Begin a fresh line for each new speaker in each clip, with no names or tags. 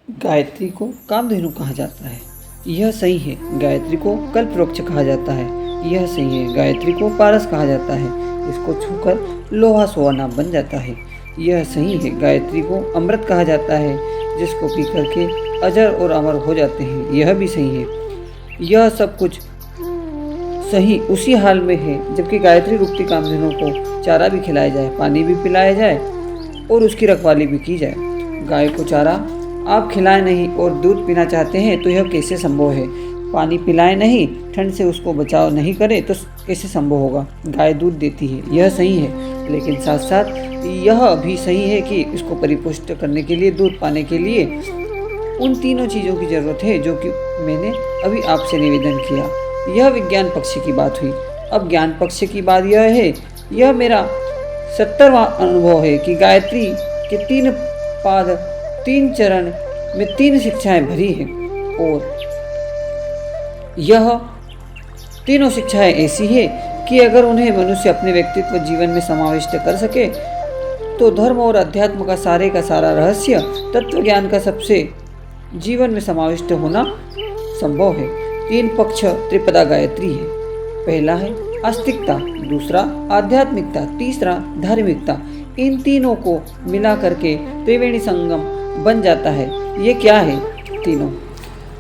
गायत्री को कामधेनु कहा जाता है, यह सही है। गायत्री को कल्पवृक्ष कहा जाता है, यह सही है। गायत्री को पारस कहा जाता है, इसको छूकर लोहा सोना बन जाता है, यह सही है। गायत्री को अमृत कहा जाता है, जिसको पी करके अजर और अमर हो जाते हैं, यह भी सही है। यह सब कुछ सही उसी हाल में है जबकि गायत्री रूपी कामधेनु को चारा भी खिलाया जाए, पानी भी पिलाया जाए और उसकी रखवाली भी की जाए। गाय को चारा आप खिलाए नहीं और दूध पीना चाहते हैं तो यह कैसे संभव है? पानी पिलाए नहीं, ठंड से उसको बचाव नहीं करे तो कैसे संभव होगा? गाय दूध देती है, यह सही है, लेकिन साथ साथ यह भी सही है कि इसको परिपुष्ट करने के लिए, दूध पाने के लिए उन तीनों चीज़ों की जरूरत है जो कि मैंने अभी आपसे निवेदन किया। यह विज्ञान पक्ष की बात हुई। अब ज्ञान पक्ष की बात यह है, यह मेरा 70वां अनुभव है कि गायत्री के 3 पाद 3 चरण में 3 शिक्षाएं भरी हैं और यह तीनों शिक्षाएं ऐसी है कि अगर उन्हें मनुष्य अपने व्यक्तित्व जीवन में समाविष्ट कर सके तो धर्म और अध्यात्म का सारा रहस्य तत्व ज्ञान का सबसे जीवन में समाविष्ट होना संभव है। 3 पक्ष त्रिपदा गायत्री है। पहला है आस्तिकता, दूसरा आध्यात्मिकता, तीसरा धार्मिकता। इन तीनों को मिला करके त्रिवेणी संगम बन जाता है। ये क्या है तीनों?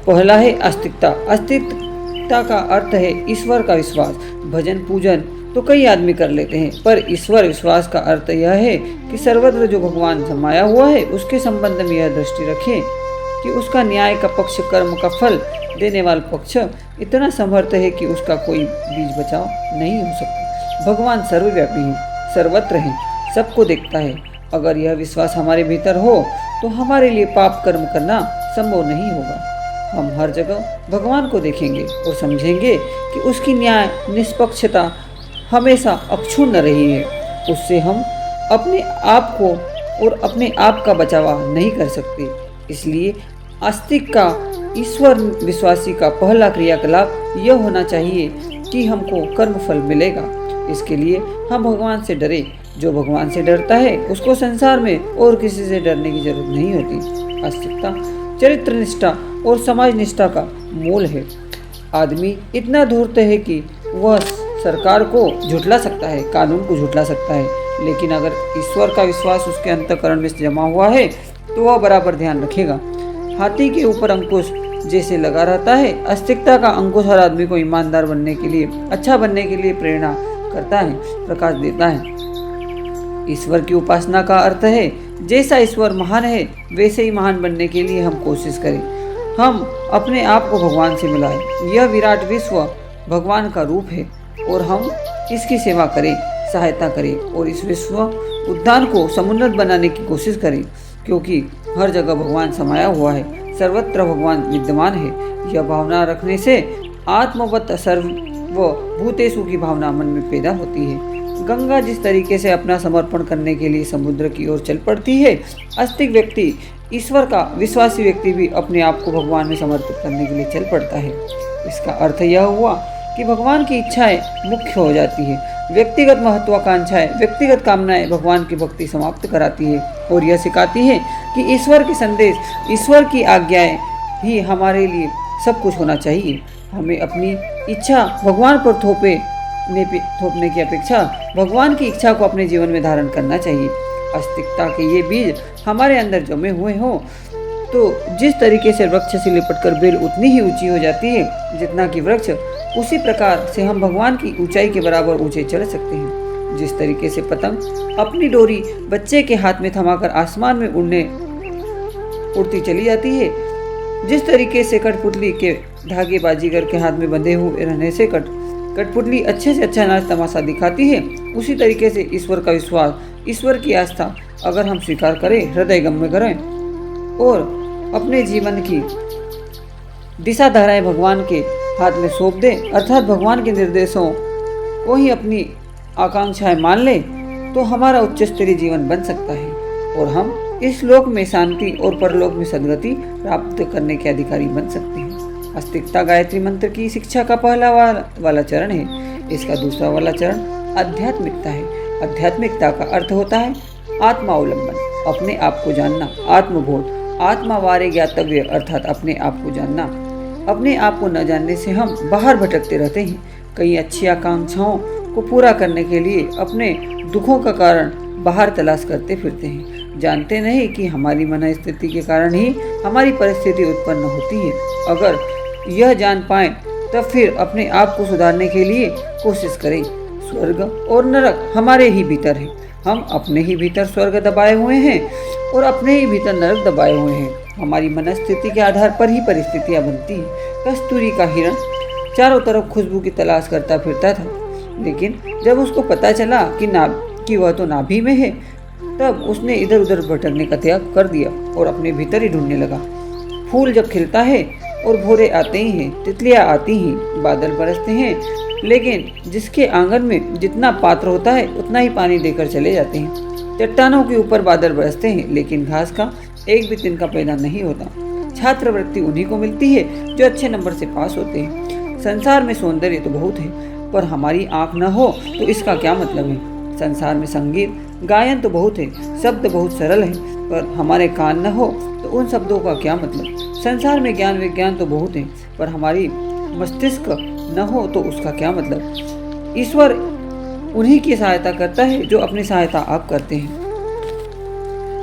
पहला है आस्तिकता। आस्तिकता का अर्थ है ईश्वर का विश्वास। भजन पूजन तो कई आदमी कर लेते हैं, पर ईश्वर विश्वास का अर्थ यह है कि सर्वत्र जो भगवान समाया हुआ है उसके संबंध में यह दृष्टि रखें कि उसका न्याय का पक्ष, कर्म का फल देने वाला पक्ष इतना समर्थ है कि उसका कोई बीज बचाव नहीं हो सकता। भगवान सर्वव्यापी है, सर्वत्र है, सबको देखता है। अगर यह विश्वास हमारे भीतर हो तो हमारे लिए पाप कर्म करना संभव नहीं होगा। हम हर जगह भगवान को देखेंगे और समझेंगे कि उसकी न्याय निष्पक्षता हमेशा अक्षुण्ण रही है। उससे हम अपने आप को और अपने आप का बचावा नहीं कर सकते। इसलिए आस्तिक का, ईश्वर विश्वासी का पहला क्रियाकलाप यह होना चाहिए कि हमको कर्म फल मिलेगा। इसके लिए हम भगवान से डरे। जो भगवान से डरता है उसको संसार में और किसी से डरने की जरूरत नहीं होती। आस्तिकता चरित्र निष्ठा और समाज निष्ठा का मूल है। आदमी इतना धूर्त है कि वह सरकार को झुठला सकता है, कानून को झुठला सकता है, लेकिन अगर ईश्वर का विश्वास उसके अंतःकरण में जमा हुआ है तो वह बराबर ध्यान रखेगा। हाथी के ऊपर अंकुश जैसे लगा रहता है, आस्तिकता का अंकुश हर आदमी को ईमानदार बनने के लिए, अच्छा बनने के लिए प्रेरणा करता है, प्रकाश देता है। ईश्वर की उपासना का अर्थ है जैसा ईश्वर महान है वैसे ही महान बनने के लिए हम कोशिश करें। हम अपने आप को भगवान से मिलाएं। यह विराट विश्व भगवान का रूप है और हम इसकी सेवा करें, सहायता करें और इस विश्व उद्यान को समुन्नत बनाने की कोशिश करें, क्योंकि हर जगह भगवान समाया हुआ है, सर्वत्र भगवान विद्यमान है। यह भावना रखने से आत्मवत सर्वभूतेषु की भावना मन में पैदा होती है। गंगा जिस तरीके से अपना समर्पण करने के लिए समुद्र की ओर चल पड़ती है, आस्तिक व्यक्ति, ईश्वर का विश्वासी व्यक्ति भी अपने आप को भगवान में समर्पित करने के लिए चल पड़ता है। इसका अर्थ यह हुआ कि भगवान की इच्छाएं मुख्य हो जाती है। व्यक्तिगत महत्वाकांक्षाएं, व्यक्तिगत कामनाएं भगवान की भक्ति समाप्त कराती है और यह सिखाती है कि ईश्वर के संदेश, ईश्वर की आज्ञाएं ही हमारे लिए सब कुछ होना चाहिए। हमें अपनी इच्छा भगवान पर थोपने की अपेक्षा भगवान की इच्छा को अपने जीवन में धारण करना चाहिए। आस्तिकता के ये बीज हमारे अंदर जमे हुए हों तो जिस तरीके से वृक्ष से लिपटकर बेल उतनी ही ऊंची हो जाती है जितना कि वृक्ष, उसी प्रकार से हम भगवान की ऊंचाई के बराबर ऊंचे चढ़ सकते हैं। जिस तरीके से पतंग अपनी डोरी बच्चे के हाथ में थमाकर आसमान में उड़ती चली जाती है, जिस तरीके से कठपुतली के धागे बाजीगर के हाथ में बंधे हुए रहने से कठपुतली अच्छे से अच्छा नाच तमाशा दिखाती है, उसी तरीके से ईश्वर का विश्वास, ईश्वर की आस्था अगर हम स्वीकार करें, हृदयगम्य करें और अपने जीवन की दिशा धाराएं भगवान के हाथ में सौंप दें, अर्थात भगवान के निर्देशों को ही अपनी आकांक्षाएं मान लें, तो हमारा उच्च स्तरीय जीवन बन सकता है और हम इस लोक में शांति और परलोक में सद्गति प्राप्त करने के अधिकारी बन सकते हैं। आस्तिकता गायत्री मंत्र की शिक्षा का पहला वाला चरण है। इसका दूसरा वाला चरण आध्यात्मिकता है। आध्यात्मिकता का अर्थ होता है आत्मावलंबन, अपने आप को जानना, आत्मबोध। आत्मा वारे ज्ञातव्य अर्थात अपने आप को जानना। अपने आप को न जानने से हम बाहर भटकते रहते हैं। कई अच्छी आकांक्षाओं को पूरा करने के लिए अपने दुखों का कारण बाहर तलाश करते फिरते हैं, जानते नहीं कि हमारी मन स्थिति के कारण ही हमारी परिस्थिति उत्पन्न होती है। अगर यह जान पाए तब फिर अपने आप को सुधारने के लिए कोशिश करें। स्वर्ग और नरक हमारे ही भीतर है। हम अपने ही भीतर स्वर्ग दबाए हुए हैं और अपने ही भीतर नरक दबाए हुए हैं। हमारी मनस्थिति के आधार पर ही परिस्थितियां बनती हैं। कस्तूरी का हिरण चारों तरफ खुशबू की तलाश करता फिरता था, लेकिन जब उसको पता चला कि वह तो नाभि में है, तब उसने इधर उधर भटकने का त्याग कर दिया और अपने भीतर ही ढूंढने लगा। फूल जब खिलता है और भोरे आते ही हैं, तितलियां आती हैं, बादल बरसते हैं, लेकिन जिसके आंगन में जितना पात्र होता है उतना ही पानी देकर चले जाते हैं। चट्टानों के ऊपर बादल बरसते हैं, लेकिन घास का एक भी तिनका पैदा नहीं होता। छात्रवृत्ति उन्हीं को मिलती है जो अच्छे नंबर से पास होते हैं। संसार में सौंदर्य तो बहुत है, पर हमारी आंख न हो तो इसका क्या मतलब है। संसार में संगीत गायन तो बहुत है, शब्द बहुत सरल है, पर हमारे कान न हो तो उन शब्दों का क्या मतलब। संसार में ज्ञान विज्ञान तो बहुत है, पर हमारी मस्तिष्क न हो तो उसका क्या मतलब। ईश्वर उन्हीं की सहायता करता है जो अपनी सहायता आप करते हैं।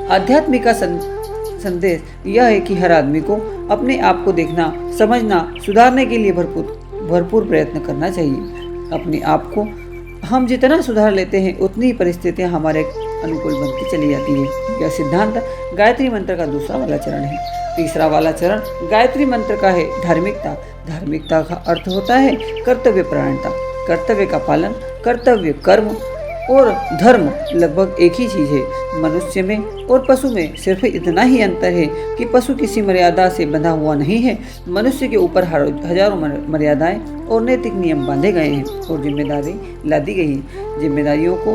आध्यात्मिक का संदेश यह है कि हर आदमी को अपने आप को देखना, समझना, सुधारने के लिए भरपूर प्रयत्न करना चाहिए। अपने आप को हम जितना सुधार लेते हैं उतनी परिस्थितियां हमारे अनुकूल बनती चली जाती है। यह सिद्धांत गायत्री मंत्र का दूसरा वाला चरण है। तीसरा वाला चरण गायत्री मंत्र का है धार्मिकता। धार्मिकता का अर्थ होता है कर्तव्य परायणता। कर्तव्य का पालन, कर्तव्य, कर्म और धर्म लगभग एक ही चीज है। मनुष्य में और पशु में सिर्फ इतना ही अंतर है कि पशु किसी मर्यादा से बंधा हुआ नहीं है। मनुष्य के ऊपर हजारों मर्यादाएं और नैतिक नियम बांधे गए हैं और जिम्मेदारी लादी गई है। जिम्मेदारियों को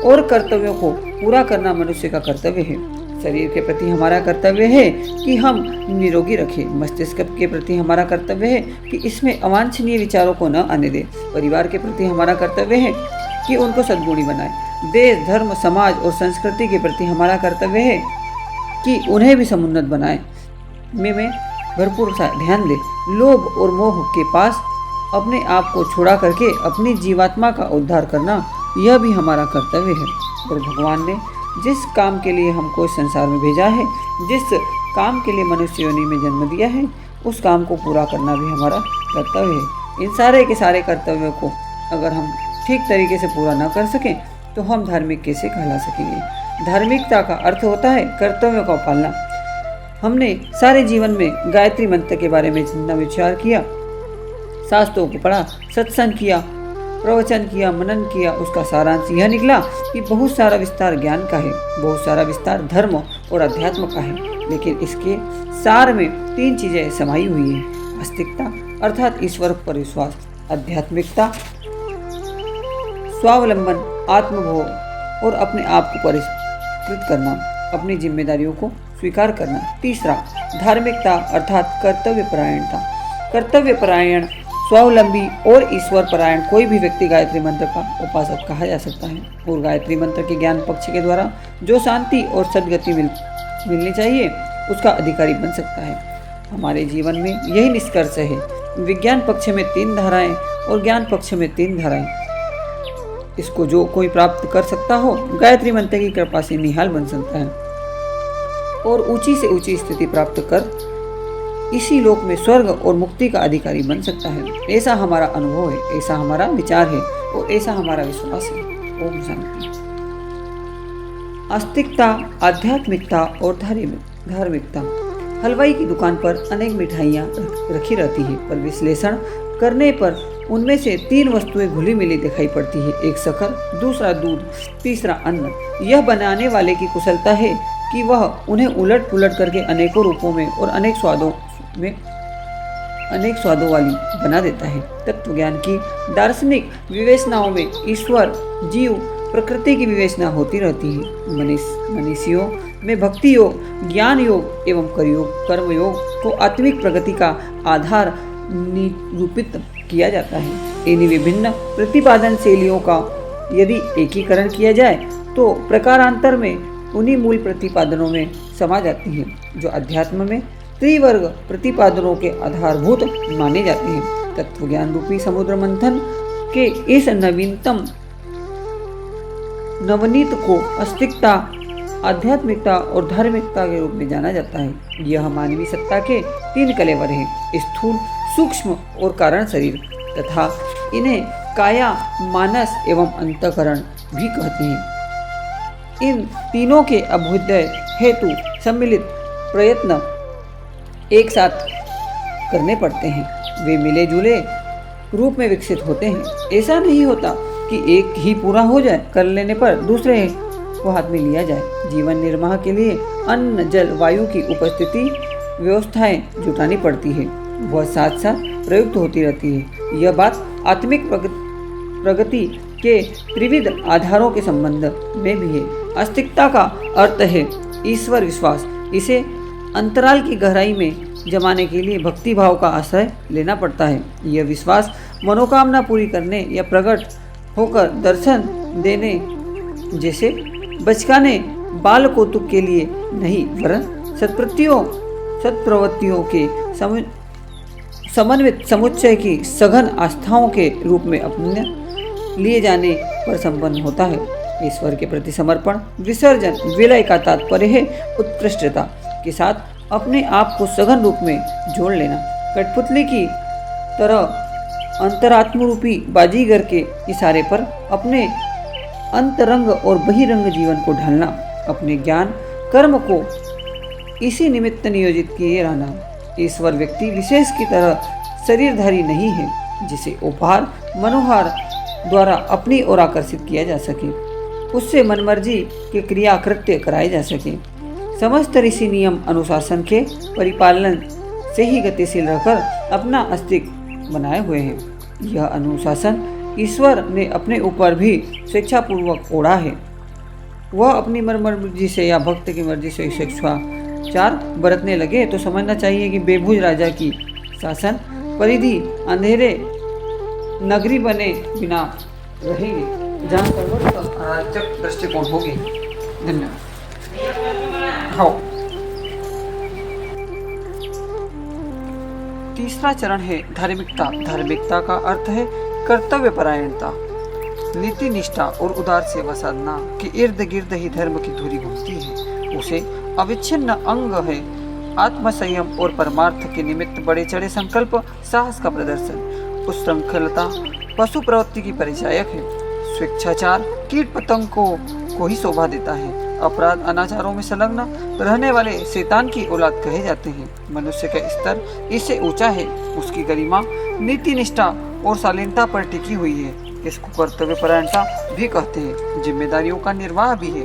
और कर्तव्यों को पूरा करना मनुष्य का कर्तव्य है। शरीर के प्रति हमारा कर्तव्य है कि हम निरोगी रखें। मस्तिष्क के प्रति हमारा कर्तव्य है कि इसमें अवांछनीय विचारों को न आने दे। परिवार के प्रति हमारा कर्तव्य है कि उनको सद्गुणी बनाए। देश, धर्म, समाज और संस्कृति के प्रति हमारा कर्तव्य है कि उन्हें भी समुन्नत बनाए। में भरपूर ध्यान दे। लोभ और मोह के पास अपने आप को छोड़ा करके अपनी जीवात्मा का उद्धार करना, यह भी हमारा कर्तव्य है। और भगवान ने जिस काम के लिए हमको इस संसार में भेजा है, जिस काम के लिए मनुष्य योनि में जन्म दिया है, उस काम को पूरा करना भी हमारा कर्तव्य है। इन सारे के सारे कर्तव्यों को अगर हम ठीक तरीके से पूरा न कर सकें तो हम धार्मिक कैसे कहला सकेंगे। धार्मिकता का अर्थ होता है कर्तव्यों का पालना। हमने सारे जीवन में गायत्री मंत्र के बारे में जितना विचार किया, शास्त्रों को पढ़ा, सत्संग किया, प्रवचन किया, मनन किया, उसका सारांश यह निकला कि बहुत सारा विस्तार ज्ञान का है, बहुत सारा विस्तार धर्म और अध्यात्म का है, लेकिन इसके सार में तीन चीजें समाई हुई हैं। आस्तिकता अर्थात ईश्वर पर विश्वास, आध्यात्मिकता स्वावलंबन, आत्मभोग और अपने आप को परिष्कृत करना, अपनी जिम्मेदारियों को स्वीकार करना। तीसरा धार्मिकता अर्थात कर्तव्य परायणता। कर्तव्य परायण, स्वावलंबी और ईश्वर परायण कोई भी व्यक्ति गायत्री मंत्र का उपासक कहा जा सकता है और गायत्री मंत्र के ज्ञान पक्ष के द्वारा जो शांति और सद्गति मिलनी चाहिए उसका अधिकारी बन सकता है। हमारे जीवन में यही निष्कर्ष है। विज्ञान पक्ष में 3 धाराएं और ज्ञान पक्ष में 3 धाराएं। इसको जो कोई प्राप्त कर सकता हो गायत्री मंत्र की कृपा से निहाल बन सकता है और ऊंची से ऊंची स्थिति प्राप्त कर इसी लोक में स्वर्ग और मुक्ति का अधिकारी बन सकता है। ऐसा हमारा अनुभव है, ऐसा हमारा विचार है और ऐसा हमारा विश्वास है। ओम शांति। आस्तिकता, आध्यात्मिकता और धार्मिकता। हलवाई की दुकान पर अनेक मिठाइयाँ रखी रहती है, पर विश्लेषण करने पर उनमें से 3 वस्तुएं घुली मिली दिखाई पड़ती है। एक शक्कर, दूसरा दूध, तीसरा अन्न। यह बनाने वाले की कुशलता है कि वह उन्हें उलट पुलट करके अनेकों रूपों में और अनेक स्वादों वाली बना देता है। तत्व ज्ञान की दार्शनिक विवेचनाओं में ईश्वर, जीव, प्रकृति की विवेचना होती रहती है। मनीषियों में भक्ति योग, ज्ञान योग एवं कर्म योग को आत्मिक प्रगति का आधार निरूपित किया जाता है। इन विभिन्न प्रतिपादन शैलियों का यदि एकीकरण किया जाए तो प्रकारांतर में उन्हीं मूल प्रतिपादनों में समा जाती हैं, जो अध्यात्म में त्रिवर्ग प्रतिपादनों के आधारभूत माने जाते हैं। तत्व ज्ञान रूपी समुद्र मंथन के इस नवनीत को अस्तिकता, आध्यात्मिकता और धार्मिकता के रूप में जाना जाता है। यह मानवीय सत्ता के 3 कलेवर हैं: स्थूल, सूक्ष्म और कारण शरीर, तथा इन्हें काया, मानस एवं अंतःकरण भी कहते हैं। इन तीनों के अभ्युदय हेतु सम्मिलित प्रयत्न एक साथ करने पड़ते हैं। वे मिले जुले रूप में विकसित होते हैं। ऐसा नहीं होता कि एक ही पूरा हो जाए, कर लेने पर दूसरे को हाथ में लिया जाए। जीवन निर्वाह के लिए अन्न, जल, वायु की उपस्थिति व्यवस्थाएं जुटानी पड़ती है। वह साथ साथ प्रयुक्त होती रहती है। यह बात आत्मिक प्रगति के त्रिविध आधारों के संबंध में भी है। आस्तिकता का अर्थ है ईश्वर विश्वास। इसे अंतराल की गहराई में जमाने के लिए भक्ति भाव का आश्रय लेना पड़ता है। यह विश्वास मनोकामना पूरी करने या प्रकट होकर दर्शन देने जैसे बचकाने बाल कौतुक के लिए नहीं, वरन सत्प्रवृत्तियों के समन्वित समुच्चय की सघन आस्थाओं के रूप में अपने लिए जाने पर संपन्न होता है। ईश्वर के प्रति समर्पण, विसर्जन, विलय का तात्पर्य है उत्कृष्टता के साथ अपने आप को सघन रूप में जोड़ लेना। कठपुतली की तरह अंतरात्म रूपी बाजीगर के इशारे पर अपने अंतरंग और बहिरंग जीवन को ढालना, अपने ज्ञान कर्म को इसी निमित्त नियोजित किए रहना। ईश्वर व्यक्ति विशेष की तरह शरीरधारी नहीं है, जिसे उपहार मनोहार द्वारा अपनी ओर आकर्षित किया जा सके, उससे मनमर्जी के क्रिया कृत्य कराए जा सके। समस्त ऋषि नियम अनुशासन के परिपालन से ही गतिशील रहकर अपना अस्तित्व बनाए हुए हैं। यह अनुशासन ईश्वर ने अपने ऊपर भी स्वेच्छापूर्वक ओढ़ा है। वह अपनी मर्जी से या भक्त की मर्जी से स्वेच्छाचार बरतने लगे तो समझना चाहिए कि बेबूझ राजा की शासन परिधि अंधेरे नगरी बने बिना रहेगी, जहाँ सर्वोच्च अराजक दृष्टिकोण होगी। धन्यवाद। हाँ, तीसरा चरण है धार्मिकता। धार्मिकता का अर्थ है कर्तव्य परायणता, नीति निष्ठा और उदार सेवा साधना के इर्द गिर्द ही धर्म की धुरी घूमती है। उसे अविच्छिन्न अंग है आत्मसंयम और परमार्थ के निमित्त बड़े चढ़े संकल्प, साहस का प्रदर्शन। उस श्रृंखलता पशु प्रवृत्ति की परिचायक है। स्वेच्छाचार कीट पतंगों को ही शोभा देता है। अपराध अनाचारों में संलग्न रहने वाले शैतान की औलाद कहे जाते हैं। मनुष्य का स्तर इससे ऊंचा है। उसकी गरिमा नीति निष्ठा और शालीनता पर टिकी हुई है। इसको कर्तव्य परायणता भी कहते हैं। जिम्मेदारियों का निर्वाह भी है।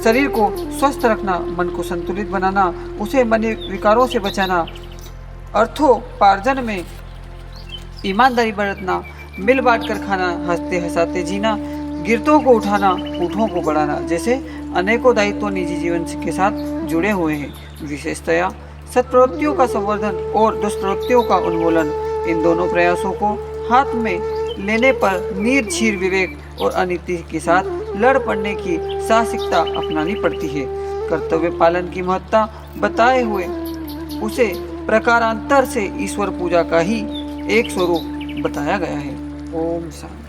शरीर को स्वस्थ रखना, मन को संतुलित बनाना, उसे मन विकारों से बचाना, अर्थोपार्जन में ईमानदारी बरतना, मिल बांट कर खाना, हंसते हंसाते जीना, गिरतों को उठाना, ऊँटों को बढ़ाना जैसे अनेकों दायित्व निजी जीवन के साथ जुड़े हुए हैं। विशेषतया सत्प्रवृत्तियों का संवर्धन और दुष्प्रवृत्तियों का उन्मूलन, इन दोनों प्रयासों को हाथ में लेने पर निर्छीर विवेक और अनीति के साथ लड़ पड़ने की साहसिकता अपनानी पड़ती है। कर्तव्य पालन की महत्ता बताए हुए उसे प्रकारांतर से ईश्वर पूजा का ही एक स्वरूप बताया गया है। ओम शांति।